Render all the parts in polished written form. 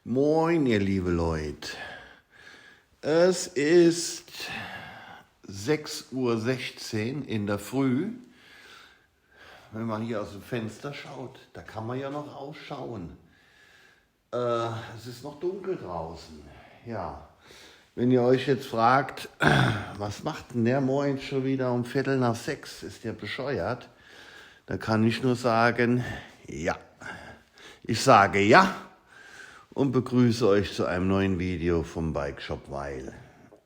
Moin, ihr liebe Leute. Es ist 6:16 Uhr in der Früh. Wenn man hier aus dem Fenster schaut, da kann man ja noch ausschauen. Es ist noch dunkel draußen. Ja, wenn ihr euch jetzt fragt, was macht denn der morgen schon wieder um 5:45? Ist der bescheuert? Da kann ich nur sagen, ja. Ich sage ja und begrüße euch zu einem neuen Video vom Bike Shop Weil,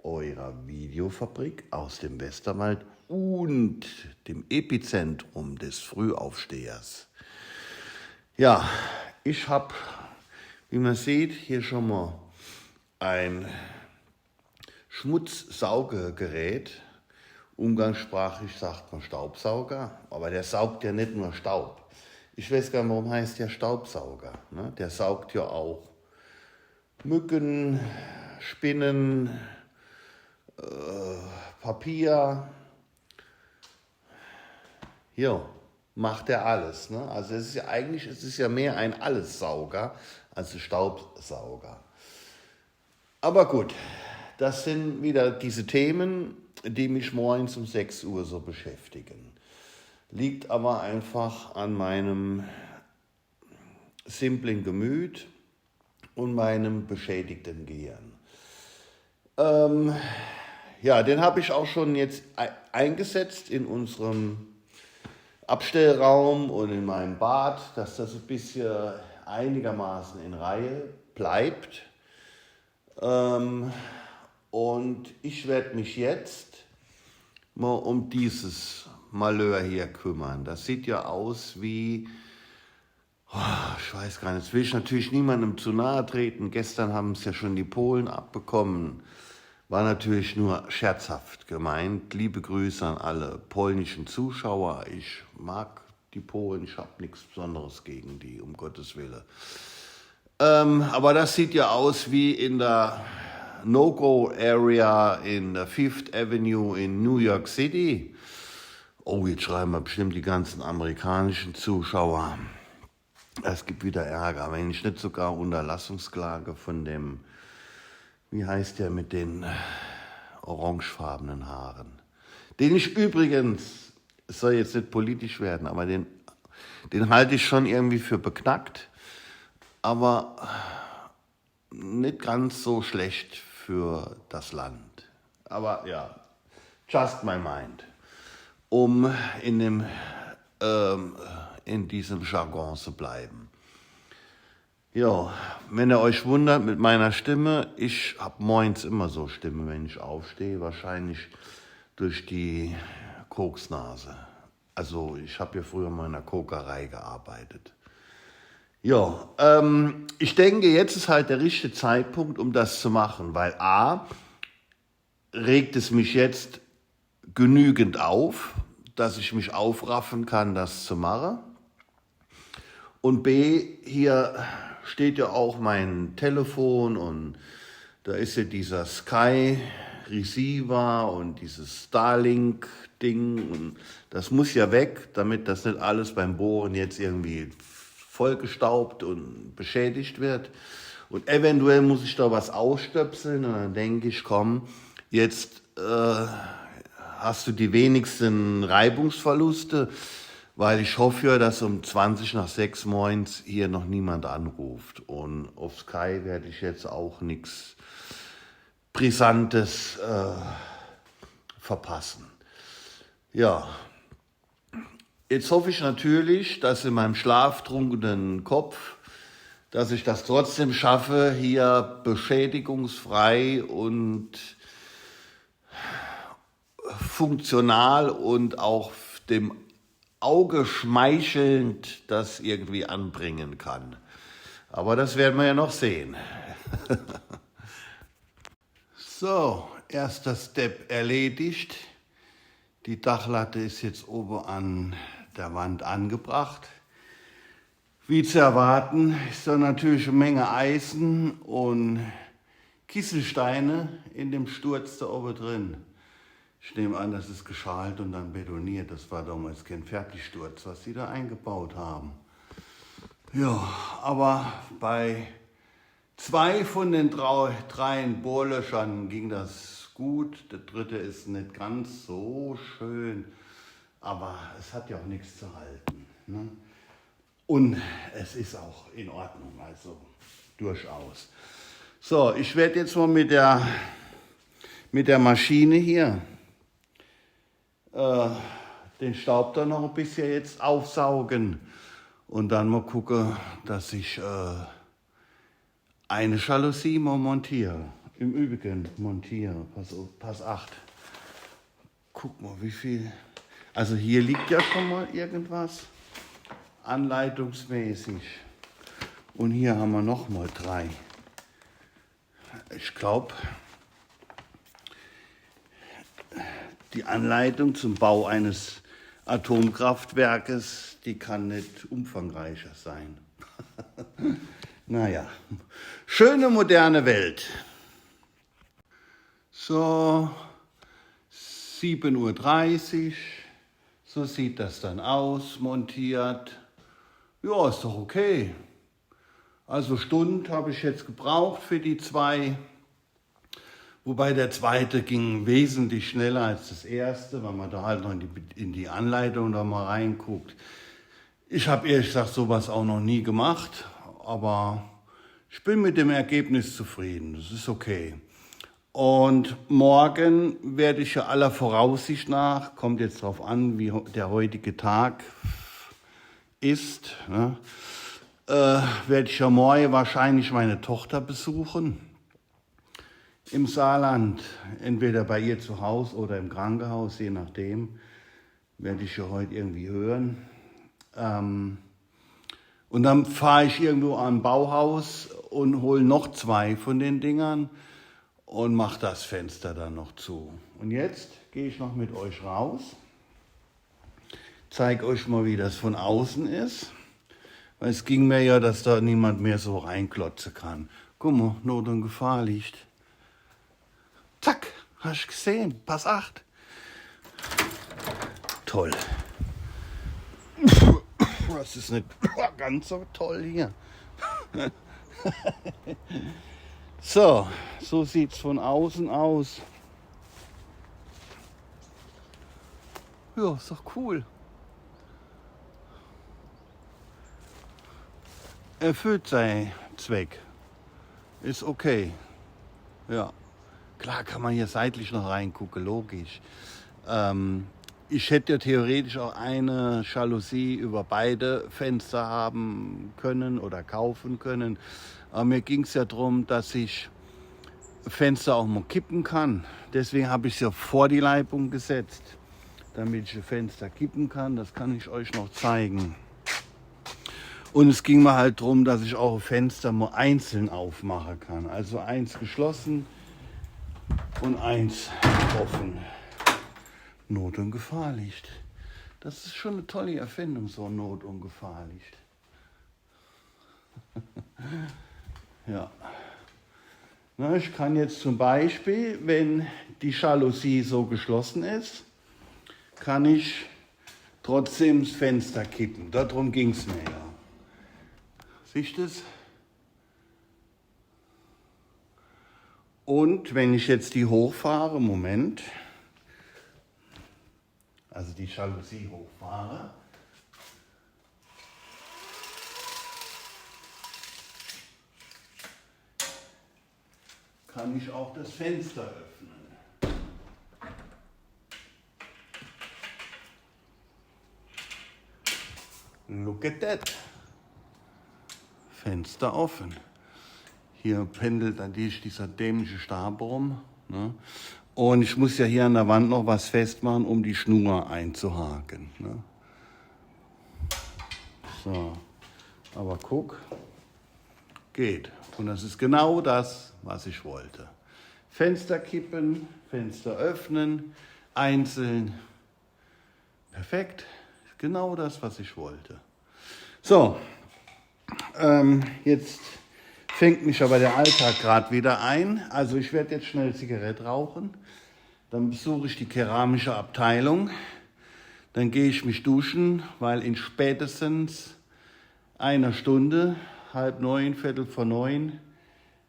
eurer Videofabrik aus dem Westerwald und dem Epizentrum des Frühaufstehers. Ja, ich habe, wie man sieht, hier schon mal ein Schmutzsaugegerät. Umgangssprachlich sagt man Staubsauger, aber der saugt ja nicht nur Staub. Ich weiß gar nicht, warum heißt der Staubsauger. Ne? Der saugt ja auch Mücken, Spinnen, Papier. Ja, macht er alles. Ne? Also es ist ja mehr ein Allessauger als ein Staubsauger. Aber gut, das sind wieder diese Themen, die mich morgens um 6 Uhr so beschäftigen. Liegt aber einfach an meinem simplen Gemüt und meinem beschädigten Gehirn. Ja, den habe ich auch schon jetzt eingesetzt in unserem Abstellraum und in meinem Bad, dass das ein bisschen einigermaßen in Reihe bleibt. Und ich werde mich jetzt mal um dieses Malheur hier kümmern. Das sieht ja aus wie, ich weiß gar nicht, jetzt will ich natürlich niemandem zu nahe treten. Gestern haben es ja schon die Polen abbekommen. War natürlich nur scherzhaft gemeint. Liebe Grüße an alle polnischen Zuschauer. Ich mag die Polen, ich habe nichts Besonderes gegen die, um Gottes Willen. Aber das sieht ja aus wie in der No-Go-Area in der Fifth Avenue in New York City. Oh, jetzt schreiben wir bestimmt die ganzen amerikanischen Zuschauer. Es gibt wieder Ärger, wenn ich nicht sogar Unterlassungsklage von dem, wie heißt der mit den orangefarbenen Haaren, den ich übrigens, es soll jetzt nicht politisch werden, aber den halte ich schon irgendwie für beknackt, aber nicht ganz so schlecht für das Land. Aber ja, just my mind, um in diesem Jargon zu bleiben. Ja, wenn ihr euch wundert mit meiner Stimme, ich habe morgens immer so Stimme, wenn ich aufstehe, wahrscheinlich durch die Koksnase. Also ich habe ja früher mal in einer Kokerei gearbeitet. Ja, ich denke, jetzt ist halt der richtige Zeitpunkt, um das zu machen, weil A, regt es mich jetzt genügend auf, dass ich mich aufraffen kann, das zu machen. Und B, hier steht ja auch mein Telefon und da ist ja dieser Sky Receiver und dieses Starlink-Ding. Und das muss ja weg, damit das nicht alles beim Bohren jetzt irgendwie vollgestaubt und beschädigt wird. Und eventuell muss ich da was ausstöpseln und dann denke ich, komm, jetzt hast du die wenigsten Reibungsverluste, weil ich hoffe ja, dass um 5:20 morgens hier noch niemand anruft. Und auf Sky werde ich jetzt auch nichts Brisantes verpassen. Ja, jetzt hoffe ich natürlich, dass in meinem schlaftrunkenen Kopf, dass ich das trotzdem schaffe, hier beschädigungsfrei und funktional und auch dem Auge schmeichelnd das irgendwie anbringen kann. Aber das werden wir ja noch sehen. So, erster Step erledigt. Die Dachlatte ist jetzt oben an der Wand angebracht. Wie zu erwarten ist da natürlich eine Menge Eisen und Kieselsteine in dem Sturz da oben drin. Ich nehme an, das ist geschalt und dann betoniert. Das war damals kein Fertigsturz, was sie da eingebaut haben. Ja, aber bei 2 von den 3 Bohrlöchern ging das gut. Der dritte ist nicht ganz so schön, aber es hat ja auch nichts zu halten. Ne? Und es ist auch in Ordnung, also durchaus. So, ich werde jetzt mal mit der Maschine hier den Staub da noch ein bisschen jetzt aufsaugen und dann mal gucken, dass ich eine Jalousie mal montiere. Im Übrigen montiere, pass 8. Guck mal, wie viel. Also hier liegt ja schon mal irgendwas anleitungsmäßig. Und hier haben wir noch mal 3. Ich glaube, die Anleitung zum Bau eines Atomkraftwerkes, die kann nicht umfangreicher sein. Naja, schöne moderne Welt. So, 7:30 Uhr, so sieht das dann aus, montiert. Ja, ist doch okay. Also Stunde habe ich jetzt gebraucht für die 2. Wobei der zweite ging wesentlich schneller als das erste, weil man da halt noch in die Anleitung da mal reinguckt. Ich habe ehrlich gesagt sowas auch noch nie gemacht, aber ich bin mit dem Ergebnis zufrieden. Das ist okay. Und morgen werde ich ja aller Voraussicht nach, kommt jetzt darauf an, wie der heutige Tag ist, ne, werde ich ja morgen wahrscheinlich meine Tochter besuchen. Im Saarland, entweder bei ihr zu Hause oder im Krankenhaus, je nachdem, werde ich ja heute irgendwie hören. Und dann fahre ich irgendwo am Bauhaus und hole noch 2 von den Dingern und mache das Fenster dann noch zu. Und jetzt gehe ich noch mit euch raus, zeige euch mal, wie das von außen ist. Weil es ging mir ja, dass da niemand mehr so reinklotzen kann. Guck mal, Not und Gefahr liegt. Zack, hast du gesehen, pass 8. Toll. Das ist nicht ganz so toll hier. So sieht es von außen aus. Ja, ist doch cool. Erfüllt seinen Zweck. Ist okay. Ja. Klar kann man hier seitlich noch reingucken, logisch. Ich hätte ja theoretisch auch eine Jalousie über beide Fenster haben können oder kaufen können. Aber mir ging es ja darum, dass ich Fenster auch mal kippen kann. Deswegen habe ich es ja vor die Leibung gesetzt, damit ich das Fenster kippen kann. Das kann ich euch noch zeigen. Und es ging mir halt darum, dass ich auch Fenster mal einzeln aufmachen kann. Also eins geschlossen und eins offen. Not- und Gefahrlicht. Das ist schon eine tolle Erfindung, so Not- und Gefahrlicht. Ja. Na, ich kann jetzt zum Beispiel, wenn die Jalousie so geschlossen ist, kann ich trotzdem das Fenster kippen. Darum ging es mir ja. Siehst du das? Und wenn ich jetzt die hochfahre, Moment, also die Jalousie hochfahre, kann ich auch das Fenster öffnen. Look at that. Fenster offen. Hier pendelt natürlich dieser dämliche Stab rum. Ne? Und ich muss ja hier an der Wand noch was festmachen, um die Schnur einzuhaken. Ne? So, aber guck, geht. Und das ist genau das, was ich wollte. Fenster kippen, Fenster öffnen, einzeln. Perfekt, genau das, was ich wollte. So, jetzt fängt mich aber der Alltag gerade wieder ein. Also ich werde jetzt schnell Zigarette rauchen. Dann besuche ich die keramische Abteilung. Dann gehe ich mich duschen, weil in spätestens einer Stunde, 8:30, 8:45,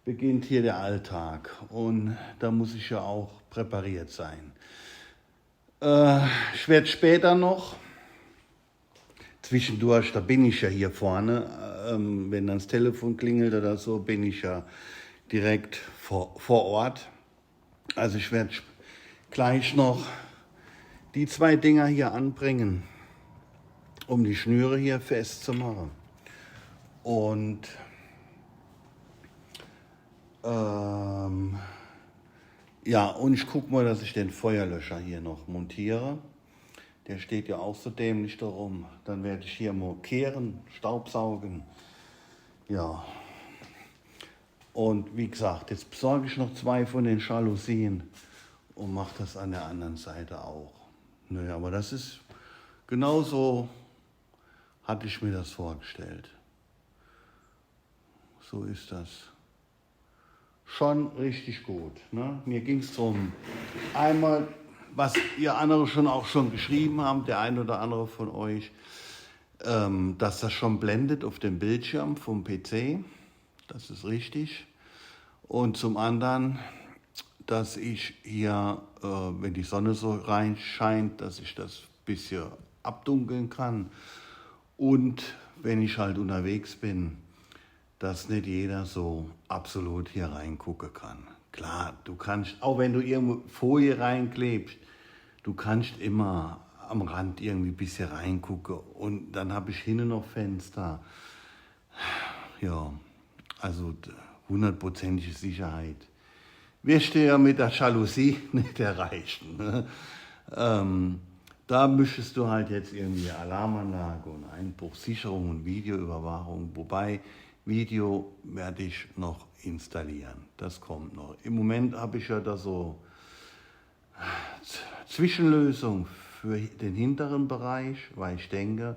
beginnt hier der Alltag und da muss ich ja auch präpariert sein. Ich werde später noch, zwischendurch, da bin ich ja hier vorne, wenn dann das Telefon klingelt oder so, bin ich ja direkt vor Ort. Also ich werde gleich noch die 2 Dinger hier anbringen, um die Schnüre hier festzumachen. Und ja, und ich gucke mal, dass ich den Feuerlöscher hier noch montiere. Der steht ja auch so dämlich da rum. Dann werde ich hier mal kehren, staubsaugen. Ja. Und wie gesagt, jetzt besorge ich noch 2 von den Jalousien und mache das an der anderen Seite auch. Naja, aber das ist genauso, hatte ich mir das vorgestellt. So ist das. Schon richtig gut. Ne? Mir ging es darum, einmal, was ihr andere schon geschrieben habt, der ein oder andere von euch, dass das schon blendet auf dem Bildschirm vom PC. Das ist richtig. Und zum anderen, dass ich hier, wenn die Sonne so reinscheint, dass ich das ein bisschen abdunkeln kann. Und wenn ich halt unterwegs bin, dass nicht jeder so absolut hier reingucken kann. Klar, du kannst, auch wenn du irgendwo Folie reinklebst, du kannst immer am Rand irgendwie ein bisschen reingucken. Und dann habe ich hinten noch Fenster. Ja, also 100%ige Sicherheit. Wirst du ja mit der Jalousie nicht erreichen. Ne? Da müsstest du halt jetzt irgendwie Alarmanlage und Einbruchsicherung und Videoüberwachung, wobei Video werde ich noch installieren. Das kommt noch. Im Moment habe ich ja da so Zwischenlösung für den hinteren Bereich, weil ich denke,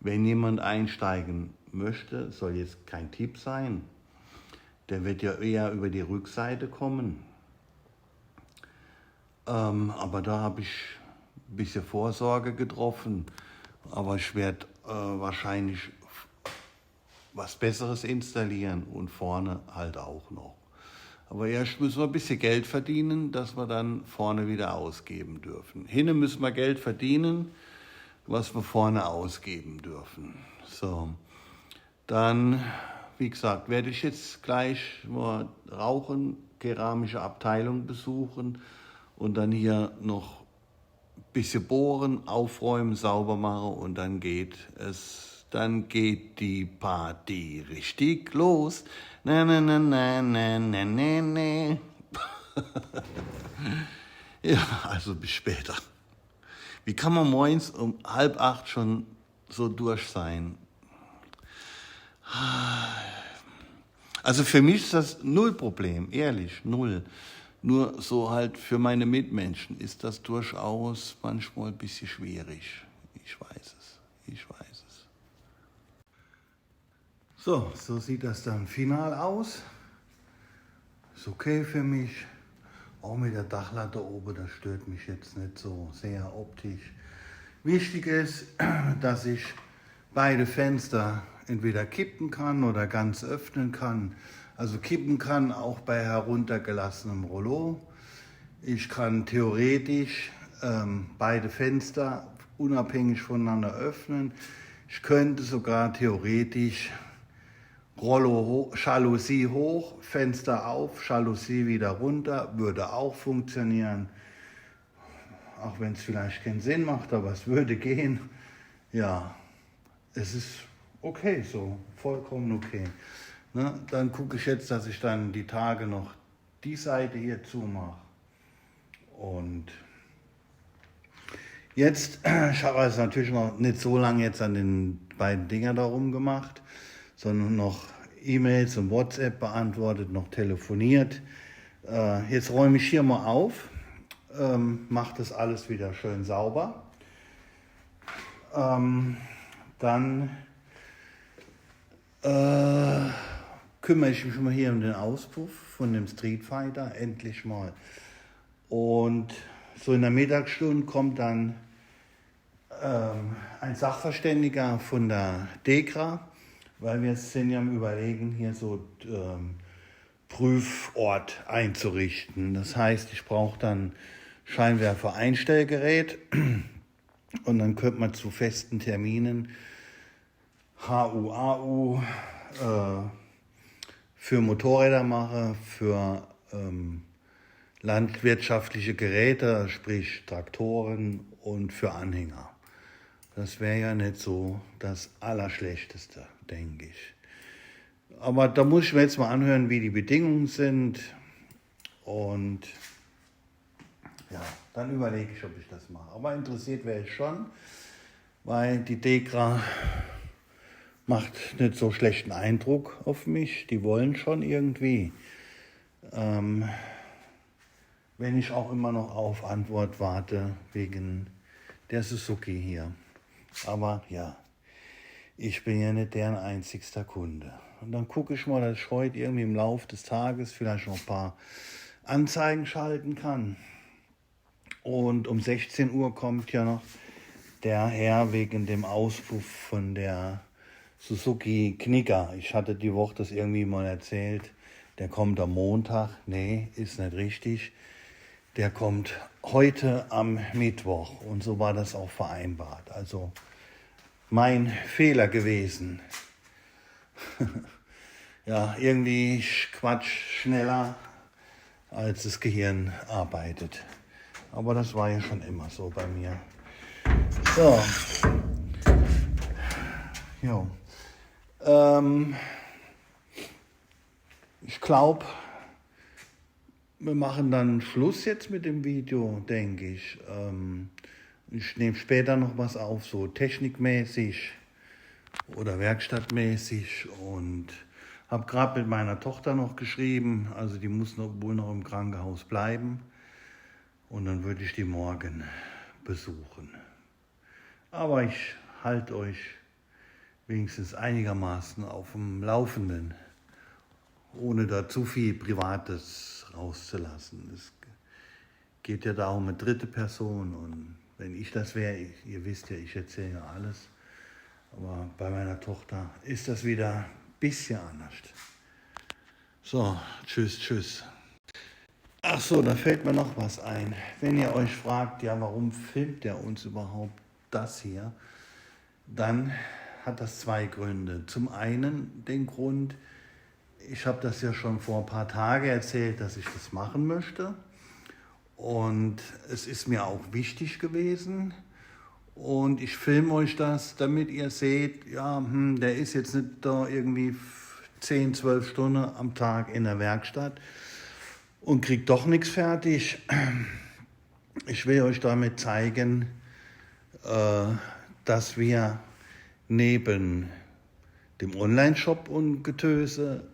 wenn jemand einsteigen möchte, soll jetzt kein Tipp sein, der wird ja eher über die Rückseite kommen. Aber da habe ich ein bisschen Vorsorge getroffen. Aber ich werde wahrscheinlich was Besseres installieren und vorne halt auch noch. Aber erst müssen wir ein bisschen Geld verdienen, dass wir dann vorne wieder ausgeben dürfen. Hinten müssen wir Geld verdienen, was wir vorne ausgeben dürfen. So, dann, wie gesagt, werde ich jetzt gleich mal rauchen, keramische Abteilung besuchen und dann hier noch ein bisschen bohren, aufräumen, sauber machen und dann geht die Party richtig los. Na, na, na, na, na, na, na, na. Ja, also bis später. Wie kann man morgens um 7:30 schon so durch sein? Also für mich ist das null Problem, ehrlich, null. Nur so halt für meine Mitmenschen ist das durchaus manchmal ein bisschen schwierig. Ich weiß es. So sieht das dann final aus. Ist okay für mich. Auch mit der Dachlatte oben, das stört mich jetzt nicht so sehr optisch. Wichtig ist, dass ich beide Fenster entweder kippen kann oder ganz öffnen kann. Also kippen kann auch bei heruntergelassenem Rollo. Ich kann theoretisch beide Fenster unabhängig voneinander öffnen. Ich könnte sogar theoretisch Rollo Jalousie hoch, Fenster auf, Jalousie wieder runter, würde auch funktionieren. Auch wenn es vielleicht keinen Sinn macht, aber es würde gehen. Ja, es ist okay so, vollkommen okay. Ne? Dann gucke ich jetzt, dass ich dann die Tage noch die Seite hier zumache. Und jetzt, ich habe es natürlich noch nicht so lange jetzt an den beiden Dingern da rumgemacht, sondern noch E-Mails und WhatsApp beantwortet, noch telefoniert. Jetzt räume ich hier mal auf, mache das alles wieder schön sauber. Dann kümmere ich mich mal hier um den Auspuff von dem Street Fighter, endlich mal. Und so in der Mittagsstunde kommt dann ein Sachverständiger von der DEKRA, weil wir sind ja am Überlegen, hier so Prüfort einzurichten. Das heißt, ich brauche dann Scheinwerfer-Einstellgerät und dann könnte man zu festen Terminen HU, AU für Motorräder machen, für landwirtschaftliche Geräte, sprich Traktoren und für Anhänger. Das wäre ja nicht so das Allerschlechteste, denke ich. Aber da muss ich mir jetzt mal anhören, wie die Bedingungen sind. Und ja, dann überlege ich, ob ich das mache. Aber interessiert wäre ich schon, weil die DEKRA macht nicht so schlechten Eindruck auf mich. Die wollen schon irgendwie. Wenn ich auch immer noch auf Antwort warte wegen der Suzuki hier. Aber ja, ich bin ja nicht deren einzigster Kunde. Und dann gucke ich mal, dass ich heute irgendwie im Laufe des Tages vielleicht noch ein paar Anzeigen schalten kann. Und um 16 Uhr kommt ja noch der Herr wegen dem Auspuff von der Suzuki Knicker. Ich hatte die Woche das irgendwie mal erzählt. Der kommt am Montag. Nee, ist nicht richtig. Der kommt heute am Mittwoch. Und so war das auch vereinbart. Also mein Fehler gewesen. Ja, irgendwie Quatsch schneller, als das Gehirn arbeitet. Aber das war ja schon immer so bei mir. So. Jo. Ich glaube, wir machen dann Schluss jetzt mit dem Video, denke ich. Ich nehme später noch was auf, so technikmäßig oder werkstattmäßig, und habe gerade mit meiner Tochter noch geschrieben, also die muss wohl noch im Krankenhaus bleiben, und dann würde ich die morgen besuchen. Aber ich halte euch wenigstens einigermaßen auf dem Laufenden, ohne da zu viel Privates rauszulassen. Es geht ja da um eine dritte Person, und wenn ich das wäre, ihr wisst ja, ich erzähle ja alles, aber bei meiner Tochter ist das wieder ein bisschen anders. So, tschüss. Ach so, da fällt mir noch was ein. Wenn ihr euch fragt, ja, warum filmt der uns überhaupt das hier, dann hat das zwei Gründe. Zum einen den Grund, ich habe das ja schon vor ein paar Tagen erzählt, dass ich das machen möchte. Und es ist mir auch wichtig gewesen. Und ich filme euch das, damit ihr seht, ja, der ist jetzt nicht da irgendwie 10, 12 Stunden am Tag in der Werkstatt und kriegt doch nichts fertig. Ich will euch damit zeigen, dass wir neben dem Online-Shop und Getöse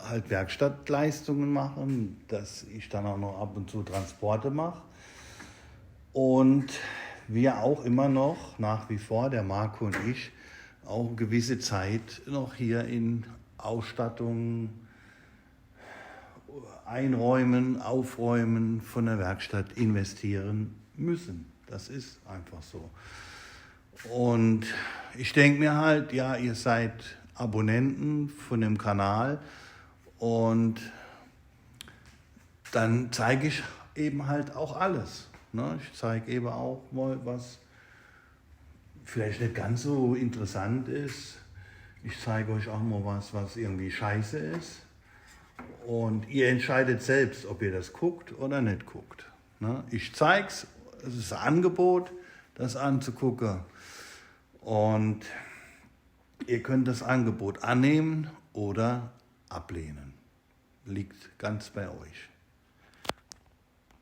halt Werkstattleistungen machen, dass ich dann auch noch ab und zu Transporte mache. Und wir auch immer noch, nach wie vor, der Marco und ich, auch eine gewisse Zeit noch hier in Ausstattung, Einräumen, Aufräumen von der Werkstatt investieren müssen. Das ist einfach so. Und ich denke mir halt, ja, ihr seid Abonnenten von dem Kanal, und dann zeige ich eben halt auch alles. Ne? Ich zeige eben auch mal, was vielleicht nicht ganz so interessant ist. Ich zeige euch auch mal was irgendwie scheiße ist. Und ihr entscheidet selbst, ob ihr das guckt oder nicht guckt. Ne? Ich zeige es, es ist ein Angebot, das anzugucken. Und ihr könnt das Angebot annehmen oder ablehnen. Liegt ganz bei euch.